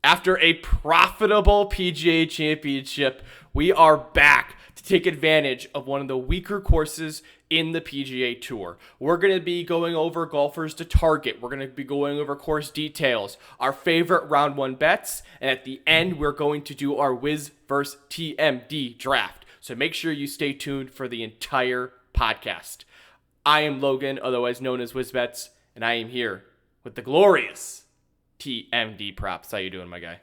After a profitable PGA Championship, we are back to take advantage of one of the weaker courses in the PGA Tour. We're going to be going over golfers to target. We're going to be going over course details, our favorite round one bets, and at the end, we're going to do our Wiz vs. TMD draft. So make sure you stay tuned for the entire podcast. I am Logan, otherwise known as WizBets, and I am here with the glorious TMD Props. How you doing, my guy?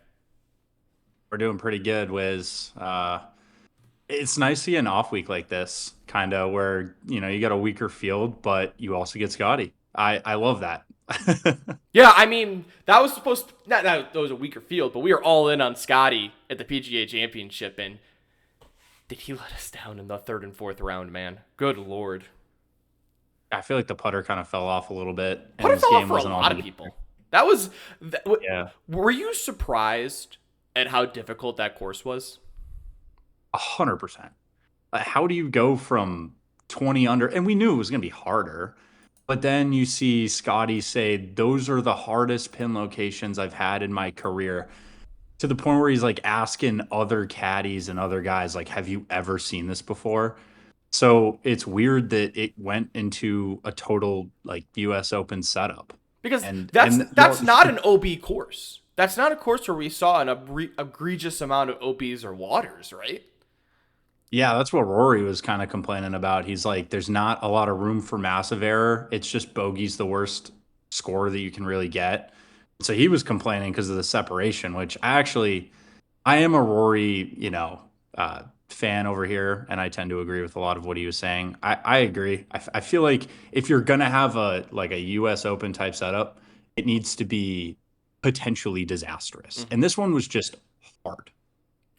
We're doing pretty good, Wiz. It's nice to see an off week like this, kind of where you got a weaker field, but you also get Scotty. I love that. Yeah, I mean that was supposed to, not that was a weaker field, but we were all in on Scotty at the PGA Championship, and did he let us down in the third and fourth round, man? Good lord. I feel like the putter kind of fell off a little bit, and Putter this fell off game for a wasn't all lot of that. people. That was, Yeah, were you surprised at how difficult that course was? 100%. How do you go from 20 under? And we knew it was going to be harder, but then you see Scotty say those are the hardest pin locations I've had in my career. To the point where he's like asking other caddies and other guys, like, have you ever seen this before? So it's weird that it went into a total like US Open setup. Because that's And that's not an OB course. That's not a course where we saw an egregious amount of OBs or waters, right? yeah, that's what Rory was kind of complaining about. He's like, there's not a lot of room for massive error. It's just bogey's the worst score that you can really get. So he was complaining because of the separation, which I am a Rory, fan over here, and I tend to agree with a lot of what he was saying. I agree. I feel like if you're gonna have a U.S. Open type setup, it needs to be potentially disastrous, and this one was just hard.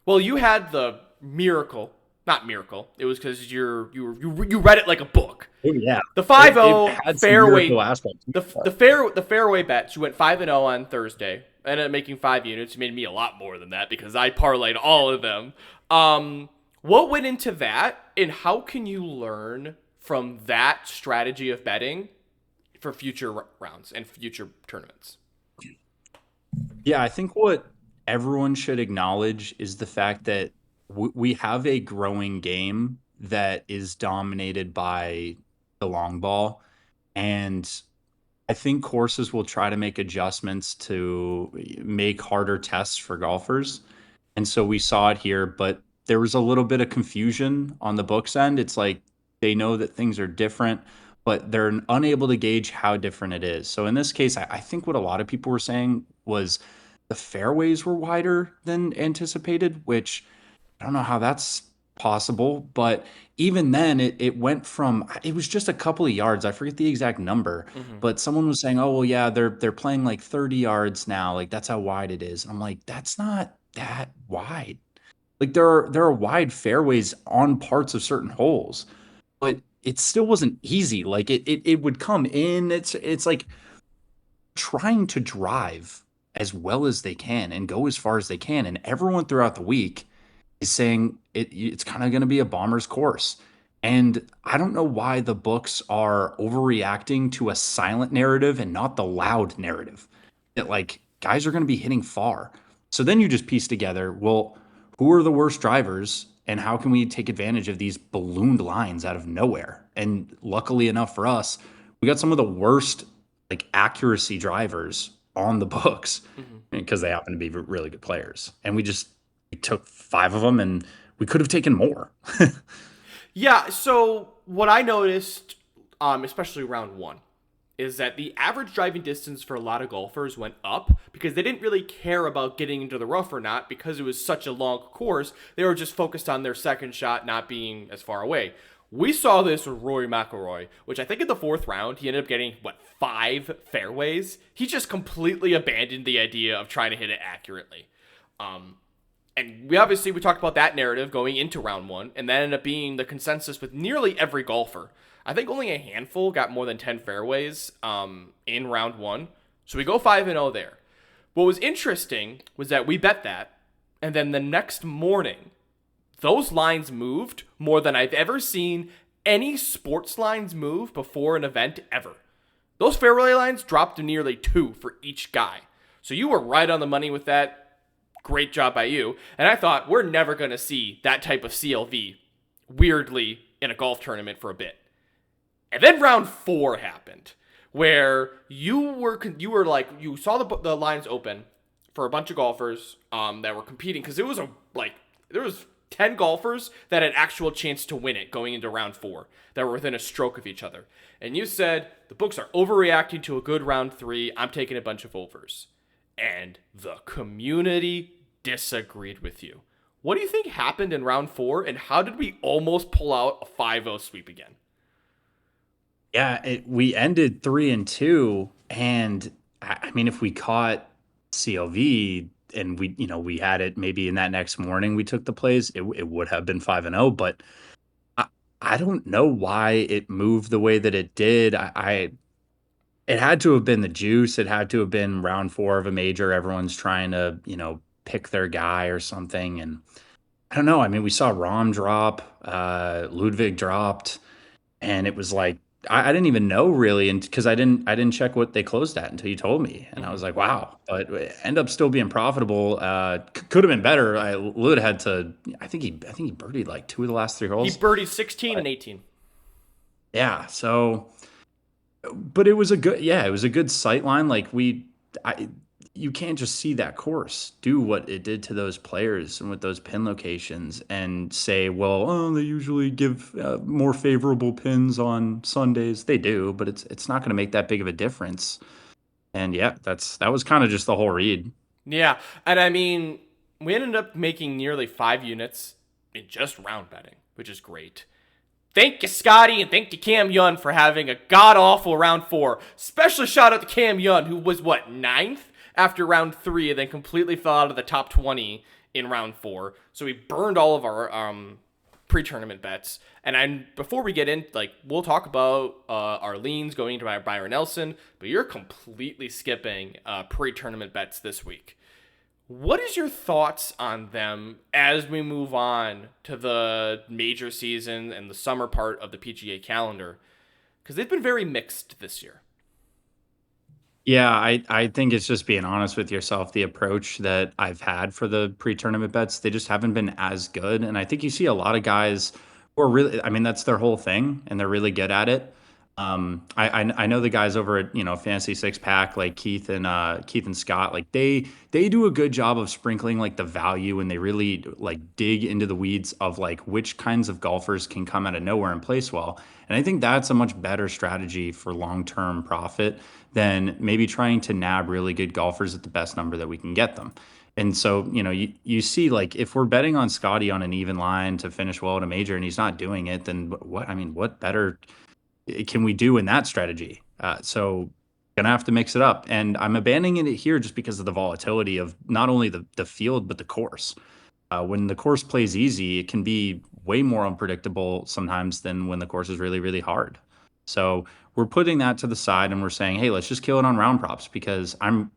Well, you had the miracle, not miracle. It was because you read it like a book. Oh yeah, The it 5-0 had some fairway, miracle aspects. the fairway bets. You went 5-0 on Thursday. I ended up making 5 units. You made me a lot more than that because I parlayed all of them. What went into that, and how can you learn from that strategy of betting for future rounds and future tournaments? Yeah, I think what everyone should acknowledge is the fact that we have a growing game that is dominated by the long ball. And I think courses will try to make adjustments to make harder tests for golfers. And so we saw it here, but there was a little bit of confusion on the books end. It's like they know that things are different, but they're unable to gauge how different it is. So in this case, I think what a lot of people were saying was the fairways were wider than anticipated, which I don't know how that's possible, but even then it went from it was just a couple of yards. I forget the exact number, Mm-hmm. but someone was saying, "Oh, well, yeah, they're playing like 30 yards now. Like that's how wide it is." And I'm like, "That's not that wide." Like there are wide fairways on parts of certain holes, but it still wasn't easy. Like it would come in. It's like trying to drive as well as they can and go as far as they can. And everyone throughout the week is saying it's kind of going to be a bomber's course. And I don't know why the books are overreacting to a silent narrative and not the loud narrative. That like guys are going to be hitting far. So then you just piece together, well, who are the worst drivers and how can we take advantage of these ballooned lines out of nowhere? And luckily enough for us, we got some of the worst like accuracy drivers on the books Mm-hmm. because they happen to be really good players. And we took 5 of them and we could have taken more. Yeah, so what I noticed, especially round one, is that the average driving distance for a lot of golfers went up because they didn't really care about getting into the rough or not because it was such a long course. They were just focused on their second shot not being as far away. We saw this with Rory McIlroy, which I think in the fourth round, he ended up getting, 5 fairways? He just completely abandoned the idea of trying to hit it accurately. And we talked about that narrative going into round one, and that ended up being the consensus with nearly every golfer. I think only a handful got more than 10 fairways in round one. So we go 5-0 there. What was interesting was that we bet that, and then the next morning, those lines moved more than I've ever seen any sports lines move before an event ever. Those fairway lines dropped to nearly 2 for each guy. So you were right on the money with that. Great job by you. And I thought, we're never going to see that type of CLV weirdly in a golf tournament for a bit. And then round 4 happened, where you were like, you saw the lines open for a bunch of golfers that were competing, because it was there was 10 golfers that had actual chance to win it going into round 4 that were within a stroke of each other. And you said the books are overreacting to a good round 3. I'm taking a bunch of overs. And the community disagreed with you. What do you think happened in round 4, and how did we almost pull out a 5-0 sweep again? Yeah, we ended 3-2, and I mean, if we caught CLV and we had it maybe in that next morning, we took the plays, it would have been 5-0. But I, I don't know why it moved the way that it did. It had to have been the juice. It had to have been round 4 of a major. Everyone's trying to pick their guy or something, and I don't know. I mean, we saw Rom drop, Ludwig dropped, and it was like I didn't even know really, and because I didn't check what they closed at until you told me, and I was Mm-hmm. like, wow. But end up still being profitable. Could have been better. Lud had to. I think he birdied like 2 of the last 3 He holes. birdied 16 But and 18. yeah, so but it was a good, yeah, it was a good sight line. Like I you can't just see that course do what it did to those players and with those pin locations and say, well, oh, they usually give more favorable pins on Sundays. They do, but it's not going to make that big of a difference. And yeah, that was kind of just the whole read. Yeah, and I mean, we ended up making nearly 5 units in just round betting, which is great. Thank you, Scotty, and thank you, Cam Yun, for having a god awful round 4. Special shout out to Cam Yun, who was what, ninth after round 3, and then completely fell out of the top 20 in round 4. So we burned all of our pre-tournament bets. And before we get in, like, we'll talk about our leans going into Bryon Nelson, but you're completely skipping pre-tournament bets this week. What is your thoughts on them as we move on to the major season and the summer part of the PGA calendar? Because they've been very mixed this year. Yeah, I think it's just being honest with yourself. The approach that I've had for the pre-tournament bets, they just haven't been as good. And I think you see a lot of guys who are really, I mean, that's their whole thing, and they're really good at it. I know the guys over at Fantasy Six Pack, like Keith and Scott, like they do a good job of sprinkling like the value, and they really like dig into the weeds of like which kinds of golfers can come out of nowhere and place well. And I think that's a much better strategy for long-term profit than maybe trying to nab really good golfers at the best number that we can get them. And so, you see, like, if we're betting on Scotty on an even line to finish well at a major and he's not doing it, then what better can we do in that strategy? So, gonna have to mix it up. And I'm abandoning it here just because of the volatility of not only the field, but the course. When the course plays easy, it can be way more unpredictable sometimes than when the course is really, really hard. So we're putting that to the side and we're saying, hey, let's just kill it on round props because I mean,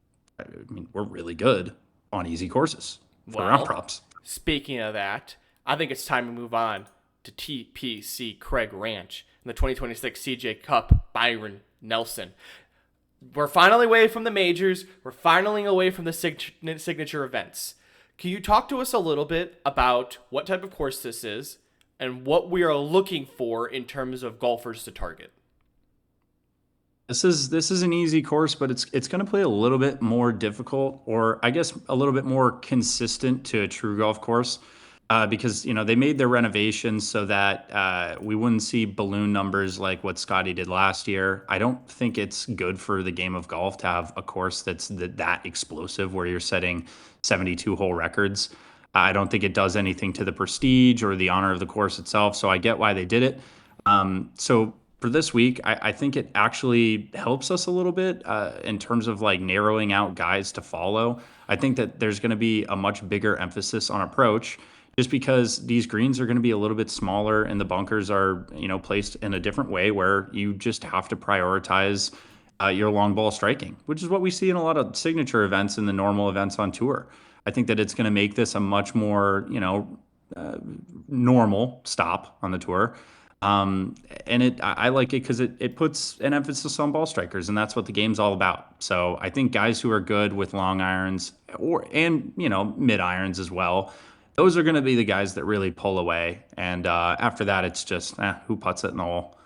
we're really good on easy courses for round Well, props. speaking of that, I think it's time to move on to TPC Craig Ranch and the 2026 CJ Cup Byron Nelson. We're finally away from the majors. We're finally away from the signature events. Can you talk to us a little bit about what type of course this is and what we are looking for in terms of golfers to target? This is an easy course, but it's going to play a little bit more difficult, or I guess a little bit more consistent to a true golf course, because they made their renovations so that we wouldn't see balloon numbers like what Scotty did last year. I don't think it's good for the game of golf to have a course that's that explosive where you're setting 72 hole records. I don't think it does anything to the prestige or the honor of the course itself. So I get why they did it. So for this week, I think it actually helps us a little bit in terms of like narrowing out guys to follow. I think that there's going to be a much bigger emphasis on approach just because these greens are going to be a little bit smaller and the bunkers are, placed in a different way where you just have to prioritize your long ball striking, which is what we see in a lot of signature events and the normal events on tour. I think that it's going to make this a much more, normal stop on the tour. Um, and I like it because it puts an emphasis on ball strikers, and that's what the game's all about. So I think guys who are good with long irons and mid irons as well, those are going to be the guys that really pull away. And after that, it's just who puts it in the hole.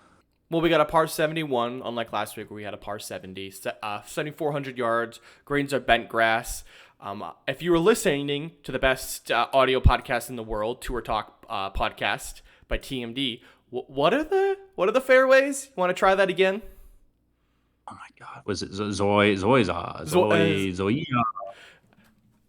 Well, we got a par 71, unlike last week where we had a par 70. 7,400 yards. Greens are bent grass. If you were listening to the best audio podcast in the world, Tour Talk podcast by TMD, what are the fairways? You want to try that again? Oh my God, was it Zoe Zoyza Zoe Zoe?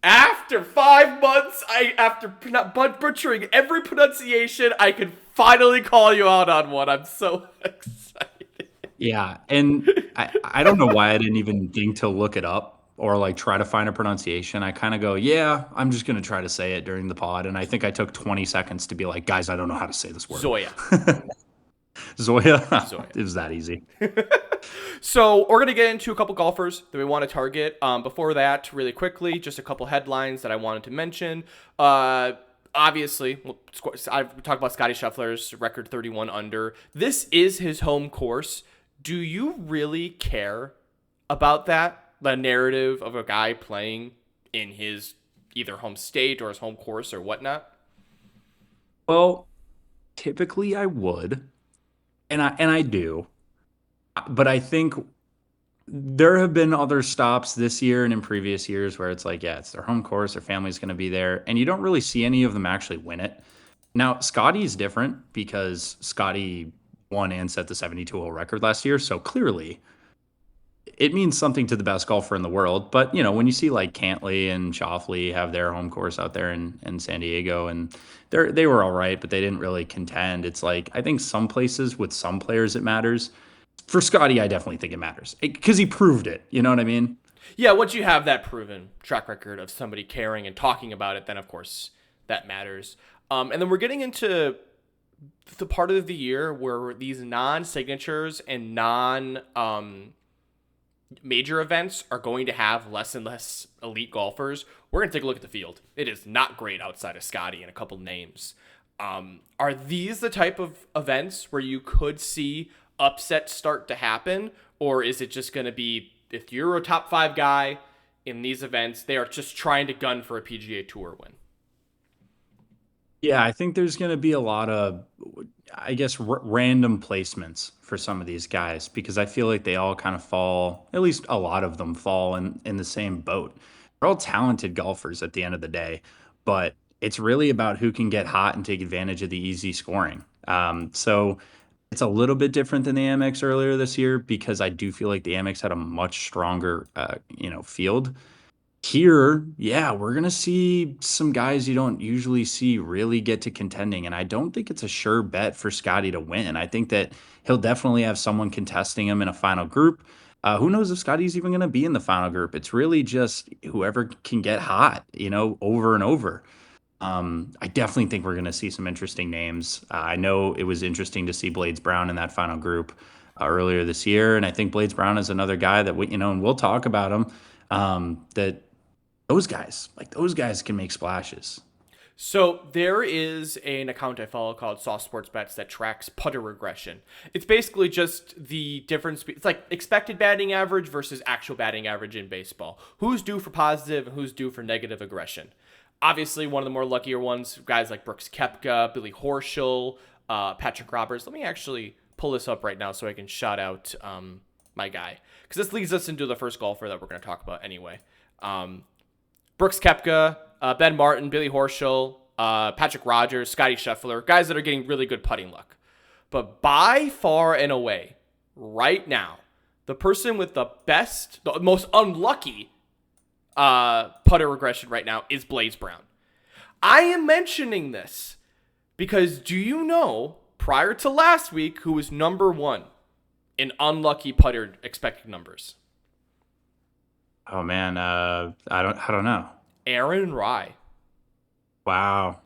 After 5 months, after not butchering every pronunciation, I can finally call you out on one. I'm so excited. Yeah, and I don't know why I didn't even think to look it up or like try to find a pronunciation. I kind of go, yeah, I'm just gonna try to say it during the pod, and I think I took 20 seconds to be like, guys, I don't know how to say this word. Zoya. Zoya, Zoya. it was that easy. So we're going to get into a couple golfers that we want to target. Before that, really quickly, just a couple headlines that I wanted to mention. Obviously, I've talked about Scotty Scheffler's record 31 under. This is his home course. Do you really care about that? The narrative of a guy playing in his either home state or his home course or whatnot? Well, typically I would, and I do, but I think there have been other stops this year and in previous years where it's like, yeah, it's their home course, their family's going to be there, and you don't really see any of them actually win it. Now, Scotty's different because Scotty won and set the 72-hole record last year, so clearly it means something to the best golfer in the world. But when you see like Cantley and Schauffele have their home course out there in San Diego, and they were all right, but they didn't really contend. It's like I think some places with some players it matters. For Scotty, I definitely think it matters because he proved it. You know what I mean? Yeah, once you have that proven track record of somebody caring and talking about it, then of course that matters. And then we're getting into the part of the year where these non-signatures and major events are going to have less and less elite golfers. We're going to take a look at the field. It is not great outside of Scotty and a couple names. Are these the type of events where you could see upsets start to happen? Or is it just going to be, if you're a top 5 guy in these events, they are just trying to gun for a PGA Tour win? Yeah, I think there's going to be a lot of, I guess, random placements for some of these guys because I feel like they all kind of fall, at least a lot of them fall in the same boat. They're all talented golfers at the end of the day, but it's really about who can get hot and take advantage of the easy scoring. So it's a little bit different than the Amex earlier this year because I do feel like the Amex had a much stronger, field. Here, yeah, we're going to see some guys you don't usually see really get to contending. And I don't think it's a sure bet for Scotty to win. I think that he'll definitely have someone contesting him in a final group. Who knows if Scotty's even going to be in the final group? It's really just whoever can get hot, over and over. I definitely think we're going to see some interesting names. I know it was interesting to see Blades Brown in that final group earlier this year. And I think Blades Brown is another guy that and we'll talk about him. That those guys can make splashes. So there is an account I follow called Soft Sports Bets that tracks putter regression. It's basically just the difference. It's like expected batting average versus actual batting average in baseball. Who's due for positive and who's due for negative aggression? Obviously, one of the more luckier ones, guys like Brooks Koepka, Billy Horschel, Patrick Roberts. Let me actually pull this up right now so I can shout out my guy. Because this leads us into the first golfer that we're going to talk about anyway. Brooks Koepka, Ben Martin, Billy Horschel, Patrick Rogers, Scotty Scheffler, guys that are getting really good putting luck. But by far and away, right now, the person with the most unlucky putter regression right now is Blaze Brown. I am mentioning this because do you know, prior to last week, who was number 1 in unlucky putter expected numbers? Oh man, I don't know. Aaron Rai. Wow.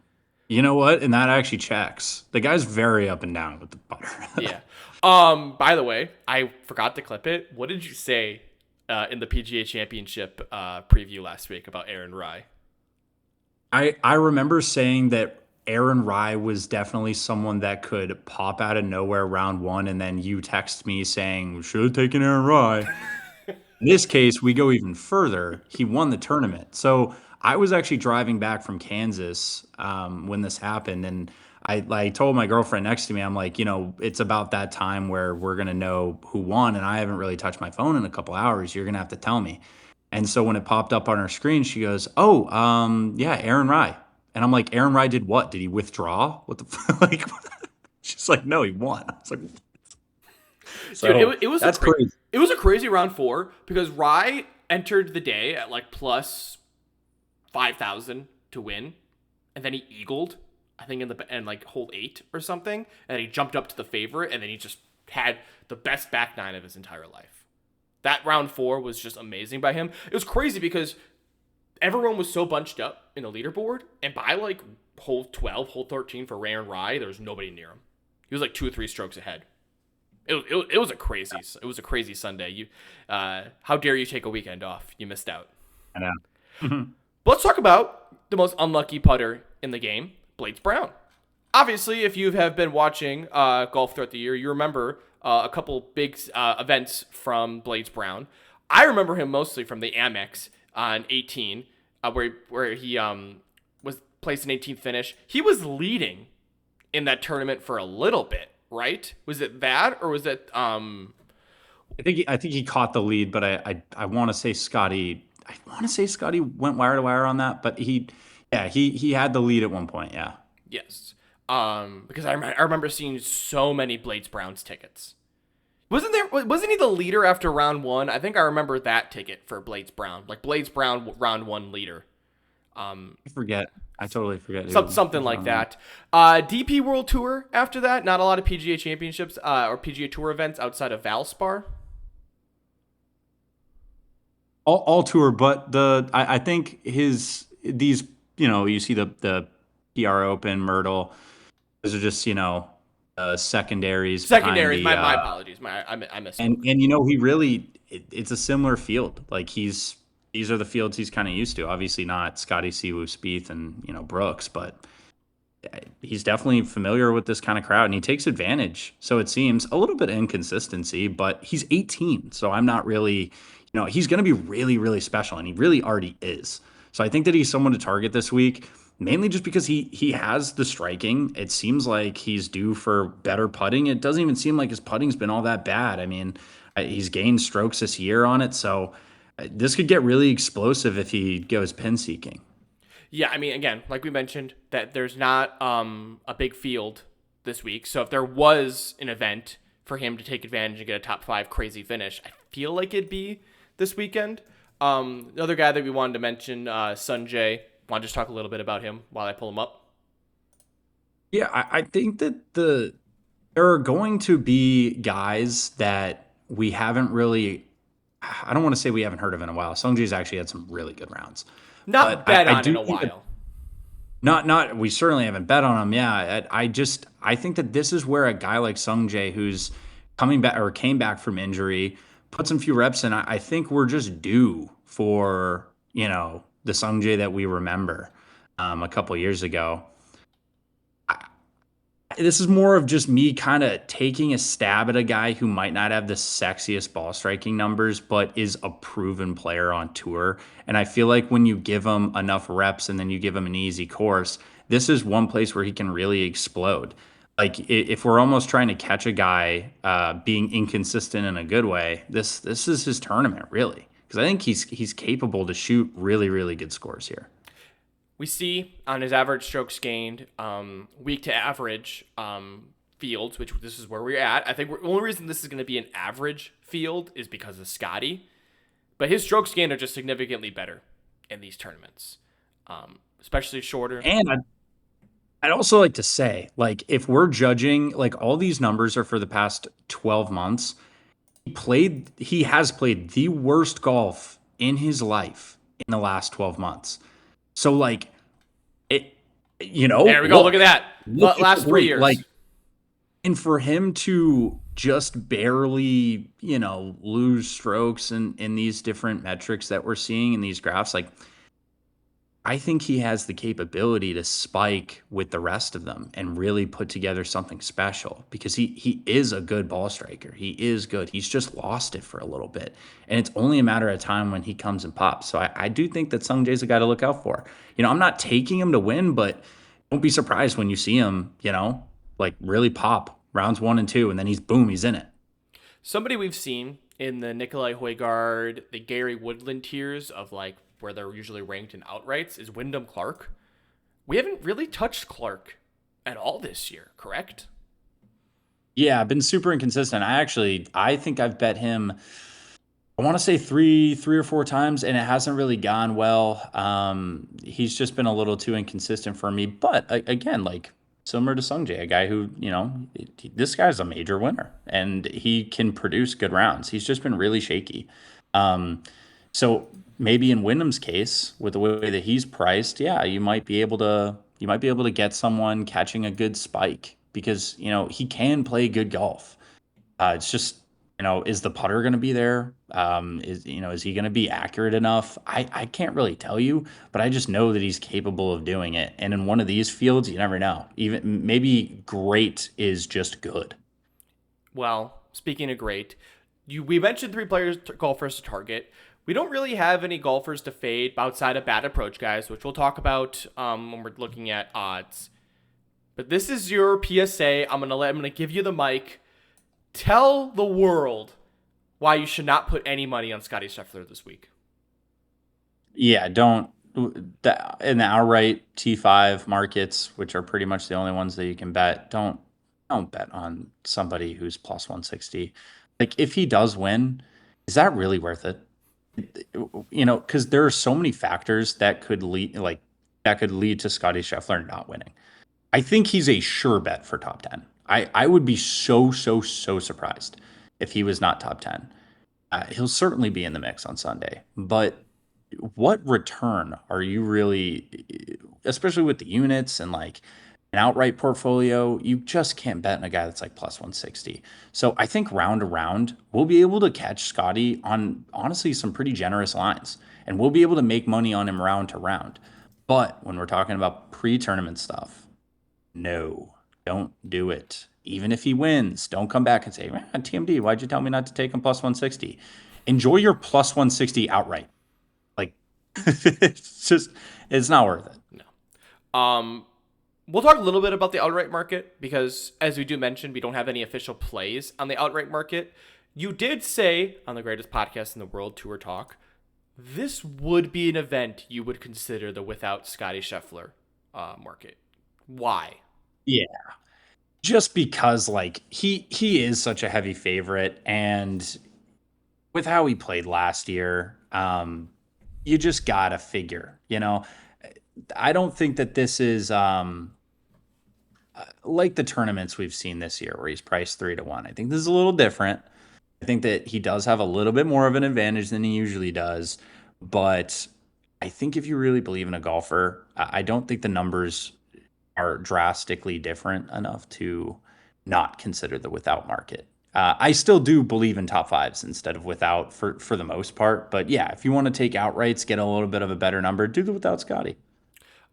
You know what? And that actually checks. The guy's very up and down with the putter. Yeah. By the way, I forgot to clip it. What did you say in the PGA Championship preview last week about Aaron Rai? I remember saying that Aaron Rye was definitely someone that could pop out of nowhere round one, and then you text me saying, "We should have taken Aaron Rye." In this case, we go even further. He won the tournament. So I was actually driving back from Kansas when this happened, and I told my girlfriend next to me, I'm like, it's about that time where we're gonna know who won, and I haven't really touched my phone in a couple hours. You're gonna have to tell me. And so when it popped up on her screen, she goes, "Oh, yeah, Aaron Rye." And I'm like, "Aaron Rye did what? Did he withdraw? What the like?" She's like, "No, he won." I was like, Dude, so that's crazy. it was a crazy round four because Rye entered the day at like plus 5,000 to win, and then he eagled, I think in the end like hole 8 or something, and he jumped up to the favorite, and then he just had the best back nine of his entire life. That round four was just amazing by him. It was crazy because everyone was so bunched up in the leaderboard, and by like hole 12, hole 13 for Ray and Rye, there was nobody near him. He was like 2 or 3 strokes ahead. It was a crazy Sunday. How dare you take a weekend off? You missed out. I know. But let's talk about the most unlucky putter in the game, Blades Brown. Obviously, if you have been watching golf throughout the year, you remember a couple big events from Blades Brown. I remember him mostly from the Amex on 18, where he was placed in 18th finish. He was leading in that tournament for a little bit, right? Was it that, or was it I think he caught the lead, but I want to say Scotty. I want to say Scotty went wire to wire on that, but he had the lead at one point. Yeah. Yes. Because I remember seeing so many Blades Browns tickets. Wasn't he the leader after round one? I think I remember that ticket for Blades Brown, like Blades Brown round one leader. I forget. I totally forget. Something like that. DP World Tour after that. Not a lot of PGA Championships or PGA Tour events outside of Valspar. All tour, but I think these you see the PR Open, Myrtle. Those are just secondaries. Secondaries. Behind My apologies. I misspoke. and he really it's a similar field. Like these are the fields he's kind of used to. Obviously not Scotty Siwoo, Spieth, and Brooks, but he's definitely familiar with this kind of crowd, and he takes advantage. So it seems a little bit of inconsistency, but he's 18, so I'm not really, he's going to be really, really special, and he really already is. So I think that he's someone to target this week, mainly just because he has the striking. It seems like he's due for better putting. It doesn't even seem like his putting's been all that bad. I mean, he's gained strokes this year on it, so this could get really explosive if he goes pin seeking. Yeah, I mean, again, like we mentioned, that there's not a big field this week. So if there was an event for him to take advantage and get a top 5 crazy finish, I feel like it'd be this weekend. Another guy that we wanted to mention, Sunjay. Want to just talk a little bit about him while I pull him up? Yeah, I think that there are going to be guys that we haven't really. I don't want to say we haven't heard of in a while. Sungjae's actually had some really good rounds. Not But bet I on do in a think that while. not we certainly haven't bet on him. Yeah, I think that this is where a guy like Sungjae, who's coming back or came back from injury, put some few reps in. I think we're just due for the Sungjae that we remember a couple years ago. This is more of just me kind of taking a stab at a guy who might not have the sexiest ball striking numbers, but is a proven player on tour. And I feel like when you give him enough reps and then you give him an easy course, this is one place where he can really explode. Like if we're almost trying to catch a guy being inconsistent in a good way, this is his tournament really, because I think he's capable to shoot really really good scores here. We see on his average strokes gained, week to average fields, which this is where we're at. I think the only reason this is going to be an average field is because of Scotty. But his strokes gained are just significantly better in these tournaments, especially shorter. And I'd also like to say, like, if we're judging, like, all these numbers are for the past 12 months. He has played the worst golf in his life in the last 12 months. So, like, it, There we go. Look at that. Last 3 years. Like, and for him to just barely, lose strokes in these different metrics that we're seeing in these graphs, like, I think he has the capability to spike with the rest of them and really put together something special because he is a good ball striker. He is good. He's just lost it for a little bit. And it's only a matter of time when he comes and pops. So I do think that Sung Jae's a guy to look out for. I'm not taking him to win, but don't be surprised when you see him, like really pop rounds 1 and 2, and then he's in it. Somebody we've seen in the Nikolai Højgaard, the Gary Woodland tiers of like where they're usually ranked in outrights is Wyndham Clark. We haven't really touched Clark at all this year, correct? Yeah, I've been super inconsistent. I think I've bet him. I want to say three or four times, and it hasn't really gone well. He's just been a little too inconsistent for me. But again, like similar to Sungjae, a guy who this guy's a major winner, and he can produce good rounds. He's just been really shaky. Um, so maybe in Wyndham's case, with the way that he's priced, yeah, you might be able to get someone catching a good spike because he can play good golf. It's just, is the putter going to be there? Is he going to be accurate enough? I can't really tell you, but I just know that he's capable of doing it. And in one of these fields, you never know. Even maybe great is just good. Well, speaking of great, we mentioned three players golfers to target. We don't really have any golfers to fade outside of bad approach guys, which we'll talk about when we're looking at odds. But this is your PSA. I'm gonna give you the mic. Tell the world why you should not put any money on Scotty Scheffler this week. Yeah, don't in the outright T5 markets, which are pretty much the only ones that you can bet. Don't bet on somebody who's plus 160. Like if he does win, is that really worth it? Because there are so many factors that could lead to Scotty Scheffler not winning. I think he's a sure bet for top 10. I would be so, so, so surprised if he was not top 10. He'll certainly be in the mix on Sunday, but what return are you really, especially with the units and like an outright portfolio, you just can't bet on a guy that's like plus 160. So I think round to round, we'll be able to catch Scotty on honestly some pretty generous lines and we'll be able to make money on him round to round. But when we're talking about pre tournament stuff, no, don't do it. Even if he wins, don't come back and say, TMD, why'd you tell me not to take him plus 160? Enjoy your plus 160 outright. Like, it's not worth it. No. We'll talk a little bit about the outright market because, as we do mention, we don't have any official plays on the outright market. You did say on the greatest podcast in the world, Tour Talk, this would be an event you would consider the without Scotty Scheffler market. Why? Yeah. Just because like he is such a heavy favorite and with how he played last year, you just gotta figure. I don't think that this is like the tournaments we've seen this year where he's priced 3 to 1. I think this is a little different. I think that he does have a little bit more of an advantage than he usually does. But I think if you really believe in a golfer, I don't think the numbers are drastically different enough to not consider the without market. I still do believe in top fives instead of without for the most part. But yeah, if you want to take outrights, get a little bit of a better number, do the without Scotty.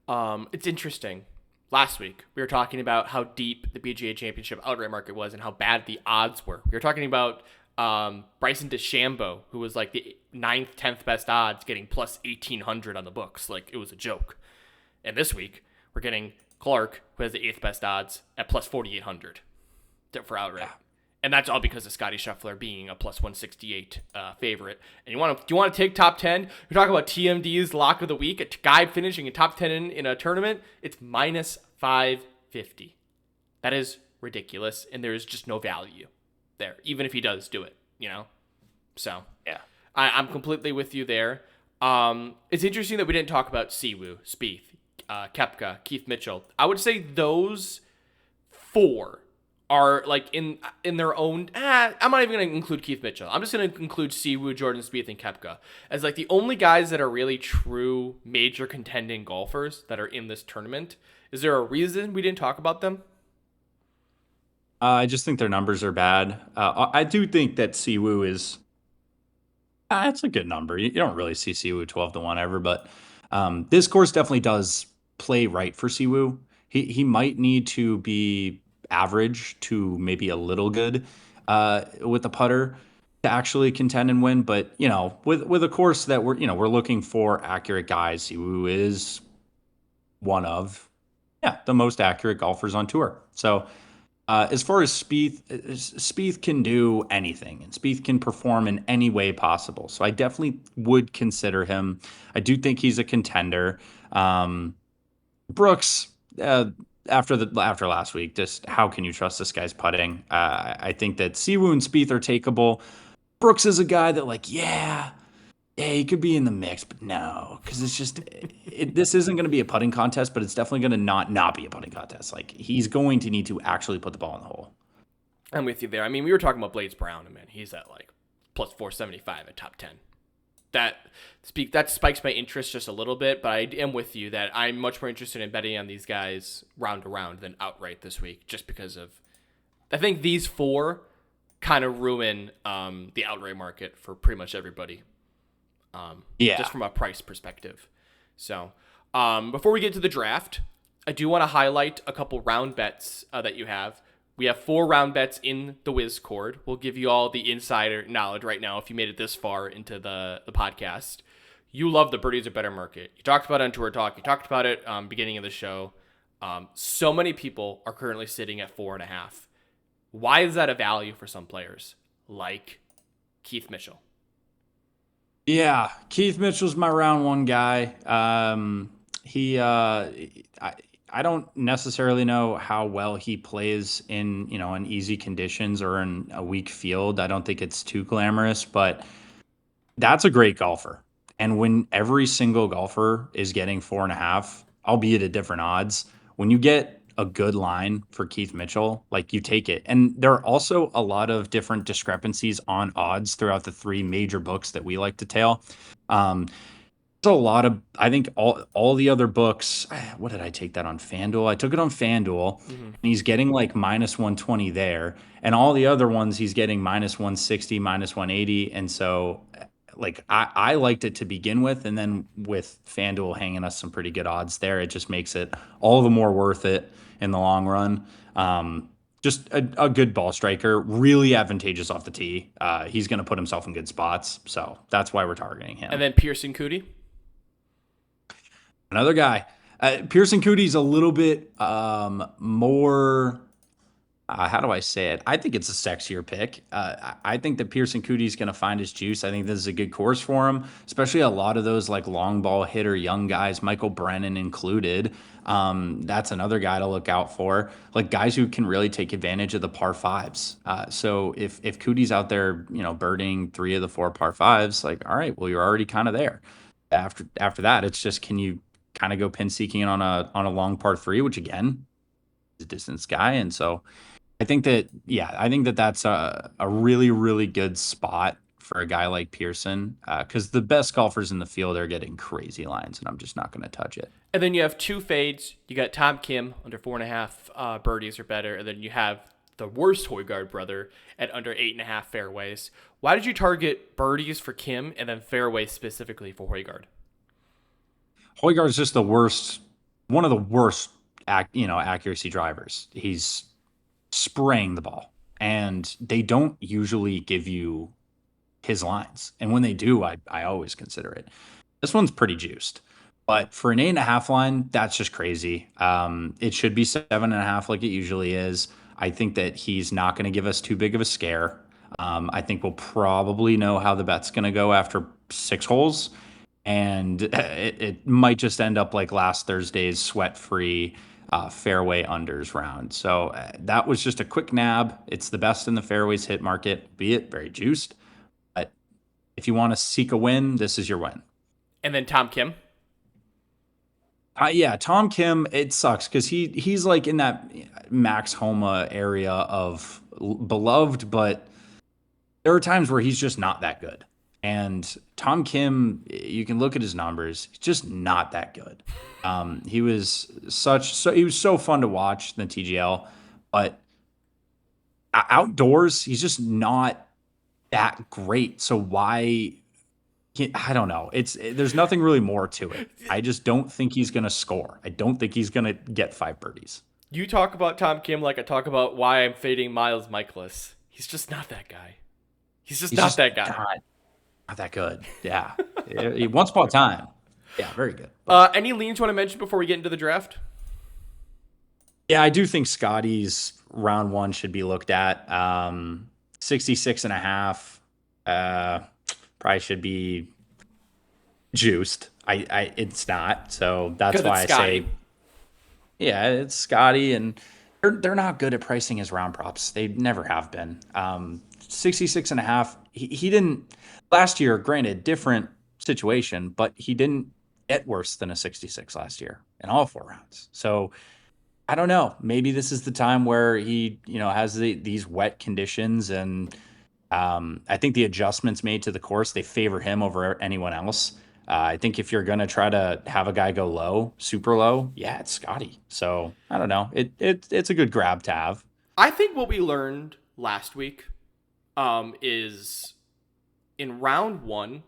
It's interesting. Last week, we were talking about how deep the PGA Championship outright market was and how bad the odds were. We were talking about Bryson DeChambeau, who was like the 9th, 10th best odds, getting plus 1,800 on the books. Like, it was a joke. And this week, we're getting Clark, who has the 8th best odds, at plus 4,800 for outright. And that's all because of Scotty Scheffler being a plus 168 favorite. And do you want to take top 10? You're talking about TMD's lock of the week, a guy finishing in top 10 in a tournament. It's minus 550. That is ridiculous, and there is just no value there, even if he does do it. So Yeah. I'm completely with you there. It's interesting that we didn't talk about Siwoo, Spieth, Koepka, Keith Mitchell. I would say those four are like in their own. I'm not even going to include Keith Mitchell. I'm just going to include Siwoo, Jordan Spieth, and Koepka as like the only guys that are really true major contending golfers that are in this tournament. Is there a reason we didn't talk about them? I just think their numbers are bad. I do think that Siwoo is. It's a good number. You don't really see Siwoo 12 to 1 ever, but This course definitely does play right for Siwoo. He might need to be average to maybe a little good with the putter to actually contend and win. But with a course that we're looking for accurate guys, Siwoo is one of the most accurate golfers on tour. So as far as Spieth can do anything, and Spieth can perform in any way possible. So I definitely would consider him. I do think he's a contender. Um, Brooks, uh, after last week, just how can you trust this guy's putting? I think that Siwoo and Spieth are takeable. Brooks is a guy that yeah, he could be in the mix, but no, because it's just this isn't going to be a putting contest, but it's definitely going to not be a putting contest. Like he's going to need to actually put the ball in the hole. I'm with you there. I mean, we were talking about Blades Brown, and man, he's at like plus 475 at top 10. That spikes my interest just a little bit, but I am with you that I'm much more interested in betting on these guys round to round than outright this week, just because of I think these four kind of ruin the outright market for pretty much everybody, Yeah. just from a price perspective. So before we get to the draft, I do want to highlight a couple round bets that you have. We have 4 round bets in the Cord. We'll give you all the insider knowledge right now if you made it this far into the podcast. You love the birdies are better market. You talked about it on Tour Talk. You talked about it beginning of the show. So many people are currently sitting at 4.5. Why is that a value for some players like Keith Mitchell? Yeah, Keith Mitchell's my round one guy. He I don't necessarily know how well he plays in easy conditions or in a weak field. I don't think it's too glamorous, but that's a great golfer. And when every single golfer is getting 4.5, albeit at different odds, when you get a good line for Keith Mitchell, like you take it. And there are also a lot of different discrepancies on odds throughout the 3 major books that we like to tail. Um, there's a lot of, I think all the other books. What did I take that on FanDuel? I took it on FanDuel, Mm-hmm. and he's getting like minus 120 there, and all the other ones he's getting minus 160, minus 180, and so like I liked it to begin with, and then with FanDuel hanging us some pretty good odds there, it just makes it all the more worth it in the long run. Just a good ball striker, really advantageous off the tee. He's going to put himself in good spots, so that's why we're targeting And him. then Pearson Cootie. Another guy, Pearson Cootie's a little bit more. How do I say it? I think it's a sexier pick. I think that Pearson Cootie's going to find his juice. I think this is a good course for him, especially a lot of those like long ball hitter young guys, Michael Brennan included. That's another guy to look out for, like guys who can really take advantage of the par fives. So if Cootie's out there, birding 3 of the 4 par 5s, like all right, well you're already kind of there. After that, it's just can you kind of go pin seeking on a long par 3, which again is a distance guy, and so. I think that that's a really, really good spot for a guy like Pearson because the best golfers in the field are getting crazy lines, and I'm just not going to touch it. And then you have 2 fades. You got Tom Kim under 4.5 birdies or better. And then you have the worst Højgaard brother at under 8.5 fairways. Why did you target birdies for Kim and then fairways specifically for Højgaard? Højgaard is just the worst, one of the worst, accuracy drivers. He's spraying the ball, and they don't usually give you his lines. And when they do, I always consider it. This one's pretty juiced. But for an 8.5 line, that's just crazy. It should be 7.5 like it usually is. I think that he's not going to give us too big of a scare. I think we'll probably know how the bet's going to go after 6 holes. And it might just end up like last Thursday's sweat free fairway unders round. So that was just a quick nab. It's the best in the fairways hit market, be it very juiced. But if you want to seek a win, this is your win. And then Tom Kim. Yeah, Tom Kim, it sucks because he's like in that Max Homa area of beloved, but there are times where he's just not that good. And Tom Kim, you can look at his numbers; he's just not that good. He was so fun to watch in the TGL, but outdoors he's just not that great. So I don't know. There's nothing really more to it. I just don't think he's going to score. I don't think he's going to get 5 birdies. You talk about Tom Kim like I talk about why I'm fading Miles Michaelis. He's just not that guy. He's just He's not just that guy. not that good. Yeah. Once upon a time. Yeah, very good. Any leans you want to mention before we get into the draft? Yeah, I do think Scotty's round one should be looked at. 66 and a half. Probably should be juiced. It's not. So that's Because it's why I Scotty. say, yeah, it's Scotty, and they're not good at pricing his round props. They never have been. 66 and a half. He didn't last year, granted, different situation, but he didn't get worse than a 66 last year in all 4 rounds. So I don't know. Maybe this is the time where he, has these wet conditions, and I think the adjustments made to the course they favor him over anyone else. I think if you're gonna try to have a guy go low, super low, yeah, it's Scotty. So I don't know. It's a good grab to have. I think what we learned last week is in round one,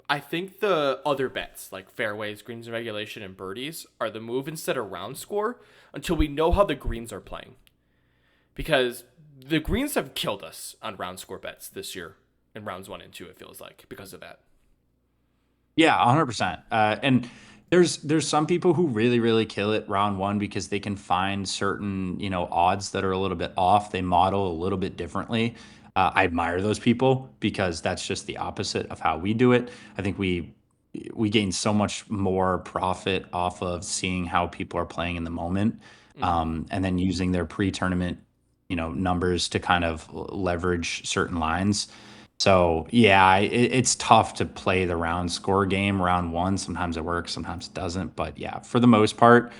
I think the other bets, like fairways, greens and regulation, and birdies, are the move instead of round score until we know how the greens are playing. Because the greens have killed us on round score bets this year in rounds one and two, it feels like, because of that. Yeah, 100%. And there's some people who really really kill it round one because they can find certain odds that are a little bit off. They model a little bit differently. I admire those people because that's just the opposite of how we do it. I think we gain so much more profit off of seeing how people are playing in the moment, Mm-hmm. and then using their pre-tournament numbers to kind of leverage certain lines. So yeah, it's tough to play the round score game round one. Sometimes it works, sometimes it doesn't. But yeah, for the most part,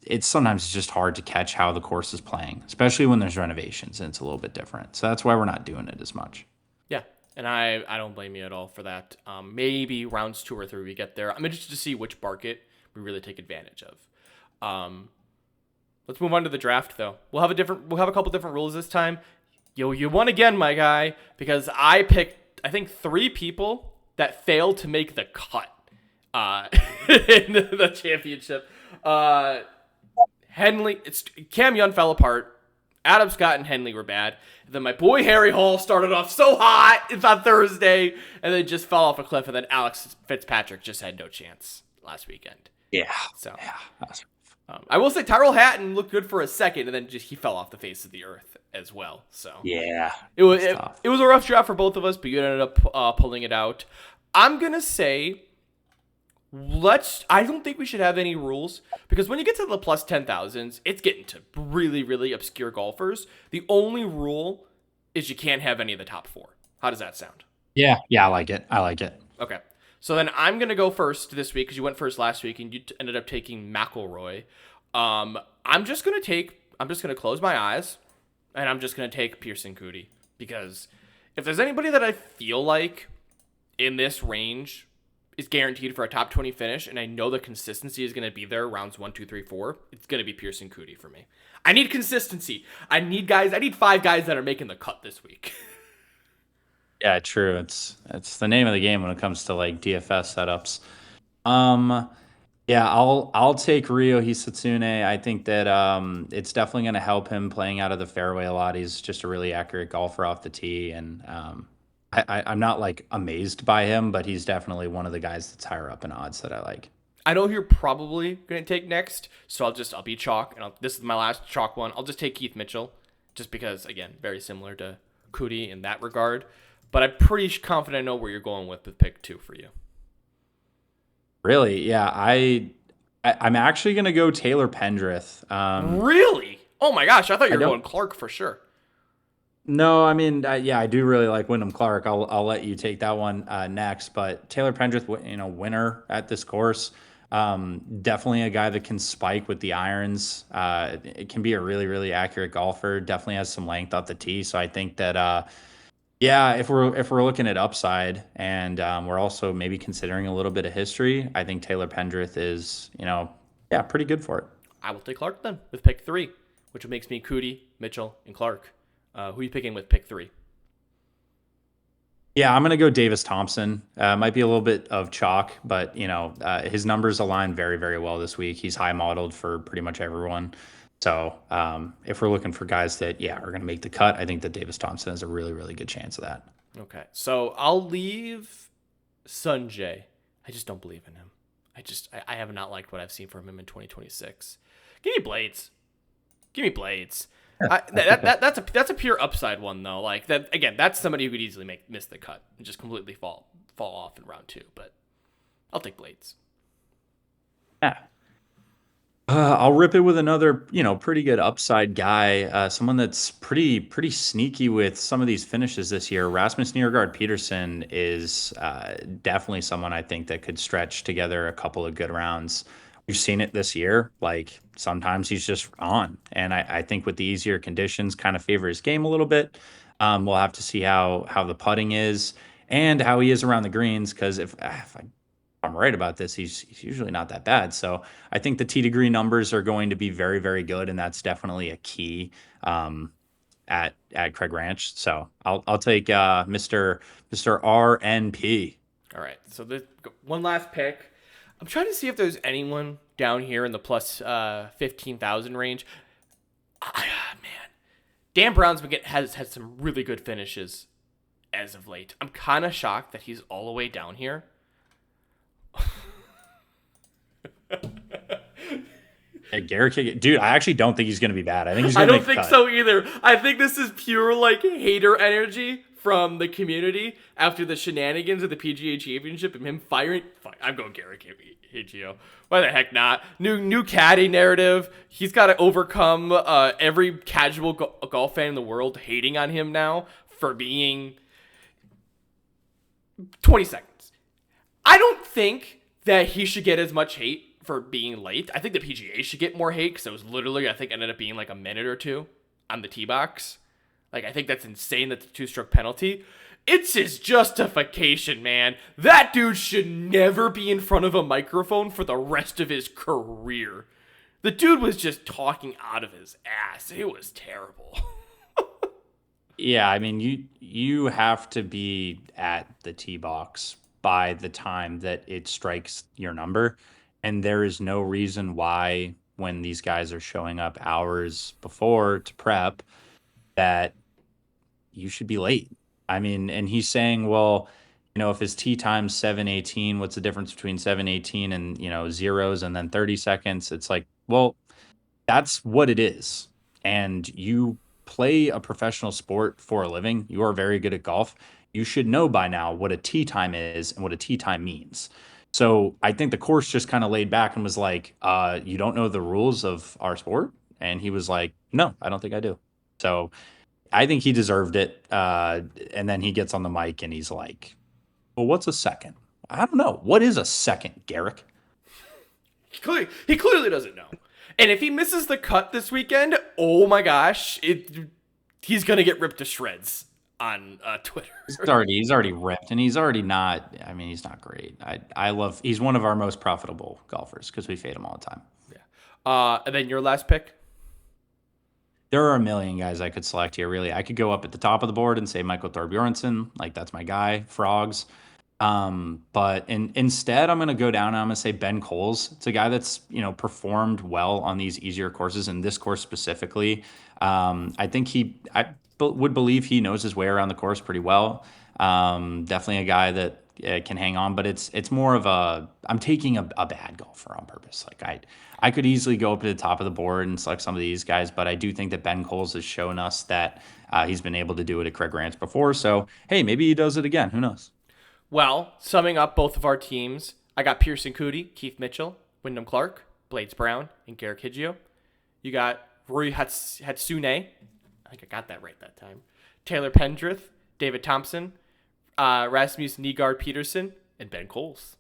it's sometimes just hard to catch how the course is playing, especially when there's renovations and it's a little bit different. So that's why we're not doing it as much. Yeah, and I don't blame you at all for that. Maybe rounds two or three we get there. I'm interested to see which market we really take advantage of. Um, let's move on to the draft though. We'll have a couple different rules this time. You won again, my guy, because I picked I think three people that failed to make the cut in the championship. Uh, it's Cam Young fell apart. Adam Scott and Henley were bad. Then my boy Harry Hall started off so hot. It's on Thursday, and then just fell off a cliff. And then Alex Fitzpatrick just had no chance last weekend. Yeah, So yeah, that's I will say Tyrell Hatton looked good for a second, and then just he fell off the face of the earth as well. So yeah, it was that's tough. it was a rough draft for both of us, but you ended up pulling it out. I'm gonna say I don't think we should have any rules because when you get to the plus 10,000s, it's getting to really, really obscure golfers. The only rule is you can't have any of the top four. How does that sound? Yeah, yeah, I like it. I like it. Okay. So then I'm going to go first this week because you went first last week and you ended up taking McIlroy. I'm just going to close my eyes and I'm just going to take Pearson Coody because if there's anybody that I feel like in this range is guaranteed for a top 20 finish, and I know the consistency is going to be there rounds 1, 2, 3, 4. It's going to be Pearson Coody for me. I need consistency. I need five guys that are making the cut this week. Yeah, true. It's the name of the game when it comes to like DFS setups. Um, Yeah, I'll take Rio Hisatsune. I think that it's definitely going to help him playing out of the fairway a lot. He's just a really accurate golfer off the tee, and I'm not like amazed by him, but he's definitely one of the guys that's higher up in odds that I like. I know who you're probably going to take next, so I'll be chalk, and this is my last chalk one. I'll just take Keith Mitchell, just because, again, very similar to Coody in that regard. But I'm pretty confident I know where you're going with pick two for you. Really, yeah, I'm actually going to go Taylor Pendrith. Really? Oh my gosh, I thought I you were don't going Clark for sure. No, I mean, yeah, I do really like Wyndham Clark. I'll let you take that one next. But Taylor Pendrith, winner at this course. Definitely a guy that can spike with the irons. It can be a really really accurate golfer. Definitely has some length off the tee. So I think that yeah, if we're looking at upside and we're also maybe considering a little bit of history, I think Taylor Pendrith is yeah pretty good for it. I will take Clark then with pick three, which makes me Coody, Mitchell, and Clark. Who are you picking with pick three? Yeah, I'm gonna go Davis Thompson. Might be a little bit of chalk, but his numbers align very, very well this week. He's high modeled for pretty much everyone. So if we're looking for guys that are gonna make the cut, I think that Davis Thompson has a really, really good chance of that. Okay, so I'll leave Sunjay. I just don't believe in him. I have not liked what I've seen from him in 2026. Give me Blades. Give me Blades. That's a pure upside one though. Like that again. That's somebody who could easily miss the cut and just completely fall off in round 2. But I'll take Blades. Yeah. I'll rip it with another, pretty good upside guy. Someone that's pretty sneaky with some of these finishes this year. Rasmus Niergaard Peterson is definitely someone I think that could stretch together a couple of good rounds. We've seen it this year. Like sometimes he's just on, and I think with the easier conditions, kind of favor his game a little bit. We'll have to see how the putting is and how he is around the greens. Because if I'm right about this, he's usually not that bad. So I think the T degree numbers are going to be very, very good, and that's definitely a key at Craig Ranch. So I'll take Mr. RNP. All right. So the one last pick. I'm trying to see if there's anyone down here in the plus 15,000 range. Man, Dan Brown's has had some really good finishes as of late. I'm kind of shocked that he's all the way down here. Garrett, dude, I actually don't think he's going to be bad. I think he's I going to don't make the think cut. so either. I think this is pure like hater energy from the community after the shenanigans of the PGA Championship and him firing. I'm going Garrett Higio. Why the heck not? New caddy narrative. He's got to overcome every casual golf fan in the world hating on him now for being 20 seconds. I don't think that he should get as much hate for being late. I think the PGA should get more hate because it was literally, I think, ended up being like a minute or two on the tee box. Like, I think that's insane that the 2-stroke penalty. It's his justification, man. That dude should never be in front of a microphone for the rest of his career. The dude was just talking out of his ass. It was terrible. Yeah, I mean, you have to be at the tee box by the time that it strikes your number, and there is no reason why when these guys are showing up hours before to prep that you should be late. I mean, and he's saying, well, if his tee time's 7:18, what's the difference between 7:18 and zeros and then 30 seconds? It's like, well, that's what it is. And you play a professional sport for a living. You are very good at golf. You should know by now what a tee time is and what a tee time means. So I think the course just kind of laid back and was like, you don't know the rules of our sport? And he was like, no, I don't think I do. So I think he deserved it. And then he gets on the mic and he's like, well, what's a second? I don't know. What is a second, Garrick? He clearly doesn't know. And if he misses the cut this weekend, oh my gosh, he's gonna get ripped to shreds on Twitter. He's already ripped, and he's already not. I mean, he's not great. I love. He's one of our most profitable golfers because we fade him all the time. Yeah. And then your last pick. There are a million guys I could select here. Really, I could go up at the top of the board and say Michael Thorbjornsen, like that's my guy. Frogs. But instead, I'm going to go down and I'm going to say Ben Coles. It's a guy that's, performed well on these easier courses and this course specifically. I think would believe he knows his way around the course pretty well. Definitely a guy that can hang on, but it's more of I'm taking a bad golfer on purpose. Like I could easily go up to the top of the board and select some of these guys, but I do think that Ben Coles has shown us that he's been able to do it at Craig Ranch before. So, hey, maybe he does it again. Who knows? Well, summing up both of our teams, I got Pearson Coody, Keith Mitchell, Wyndham Clark, Blades Brown, and Garrick Higio. You got Rui Hatsune. I think I got that right that time. Taylor Pendrith, David Thompson, Rasmus Niergaard Peterson, and Ben Coles.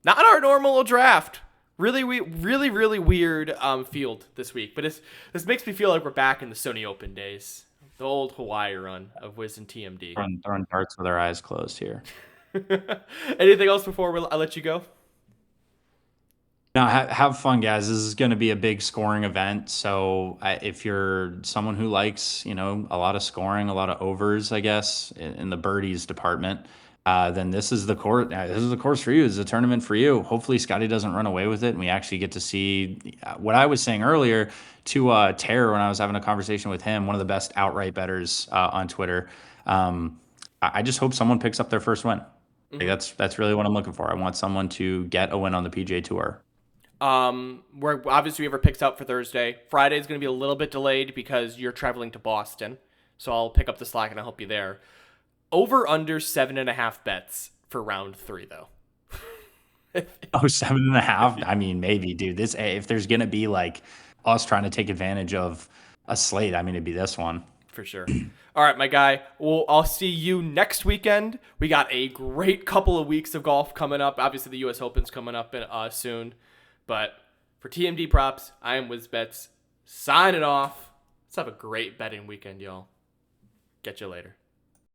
Not our normal draft. Really weird field this week. But this makes me feel like we're back in the Sony Open days. The old Hawaii run of Wiz and TMD. Throwing darts with our eyes closed here. Anything else before I let you go? Now, have fun, guys. This is going to be a big scoring event. So, if you're someone who likes, a lot of scoring, a lot of overs, I guess, in the birdies department, then this is the course. This is the course for you. This is a tournament for you. Hopefully, Scotty doesn't run away with it, and we actually get to see what I was saying earlier to Tara when I was having a conversation with him, one of the best outright bettors on Twitter. I just hope someone picks up their first win. Like, Hmm. that's really what I'm looking for. I want someone to get a win on the PGA Tour. We're obviously we have our picks out for Thursday. Friday is going to be a little bit delayed because you're traveling to Boston, so I'll pick up the slack and I'll help you there. Over under 7.5 bets for round three though. Oh, 7.5. I mean, maybe, dude. This if there's gonna be like us trying to take advantage of a slate, I mean, it'd be this one. For sure. All right, my guy. Well, I'll see you next weekend. We got a great couple of weeks of golf coming up. Obviously, the U.S. Open's coming up soon. But for TMD Props, I am WizBets signing off. Let's have a great betting weekend, y'all. Catch you later.